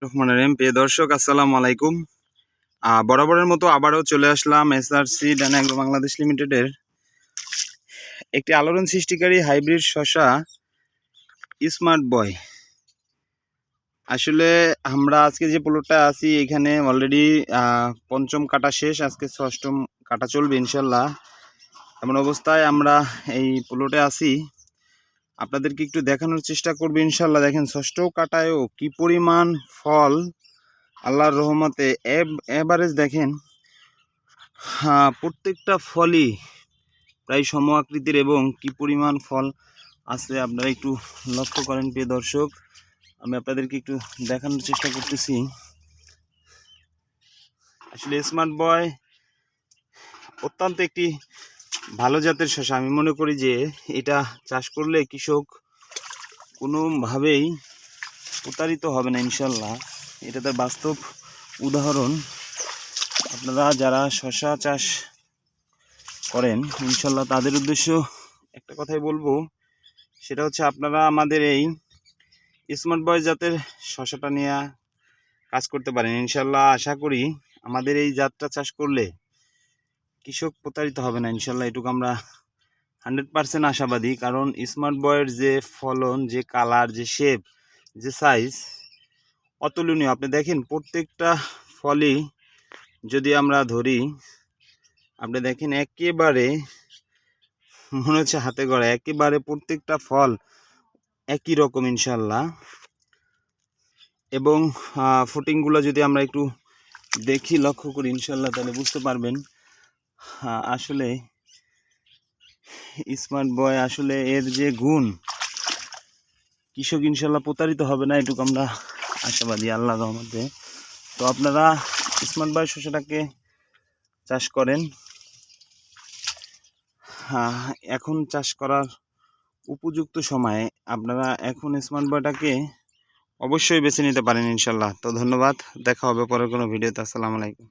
রহমানির রহিম। প্রিয় দর্শক, আসসালামু আলাইকুম। বরাবরের মতো আবারও চলে আসলাম এসআরসি ডানা এগ্রো বাংলাদেশ লিমিটেডের একটি আলোড়ন সৃষ্টিকারী হাইব্রিড শসা স্মার্ট বয়। আসলে আমরা আজকে যে প্লটটা আছি এখানে অলরেডি পঞ্চম কাটা শেষ, আজকে ষষ্ঠম কাটা চলবে ইনশাল্লাহ। এমন অবস্থায় আমরা এই প্লটে আছি, আপনাদেরকে একটু দেখানোর চেষ্টা করবো ইনশাল্লাহ। দেখেন ষষ্ঠ কাটায়ও কি পরিমাণ ফল, আল্লাহর রহমতে এভারেজ দেখেন। প্রত্যেকটা ফলই প্রায় সম আকৃতির এবং কি পরিমাণ ফল আছে আপনারা একটু লক্ষ্য করেন। প্রিয় দর্শক, আমি আপনাদেরকে একটু দেখানোর চেষ্টা করতেছি। আসলে স্মার্ট বয় অত্যন্ত একটি ভালো জাতের শসা। আমি মনে করি যে এটা চাষ করলে কৃষক কোনোভাবেই প্রতারিত হবে না ইনশাল্লাহ। এটা তার বাস্তব উদাহরণ। আপনারা যারা শসা চাষ করেন ইনশাল্লাহ তাদের উদ্দেশ্য একটা কথাই বলবো, সেটা হচ্ছে আপনারা আমাদের এই স্মার্ট বয় জাতের শসাটা নিয়ে কাজ করতে পারেন ইনশাল্লাহ। আশা করি আমাদের এই জাতটা চাষ করলে কৃষক প্রতারিত হবে না ইনশাল্লাহ, এটুকু আমরা 100% আশাবাদী। কারণ স্মার্ট বয়ের যে ফলন, যে কালার, যে শেপ, যে সাইজ অতুলনীয়। আপনি দেখেন প্রত্যেকটা ফলই যদি আমরা ধরি, আপনি দেখেন একেবারে মনে হচ্ছে হাতে গড়া, একেবারে প্রত্যেকটা ফল একই রকম ইনশাল্লাহ। এবং ফুটিংগুলো যদি আমরা একটু দেখি, লক্ষ্য করি ইনশাল্লাহ, তাহলে বুঝতে পারবেন আসলে স্মার্ট বয় আসলে এর যে গুণ, কৃষক ইনশাল্লাহ প্রতারিত হবে না, এটুকু আমরা আশাবাদী আল্লাহর রহমতে। তো আপনারা স্মার্ট বয় শসাটাকে চাষ করেন। এখন চাষ করার উপযুক্ত সময়ে আপনারা এখন স্মার্ট বয়টাকে অবশ্যই বেছে নিতে পারেন ইনশাল্লাহ। তো ধন্যবাদ, দেখা হবে পরের কোনো ভিডিওতে। আসসালামু আলাইকুম।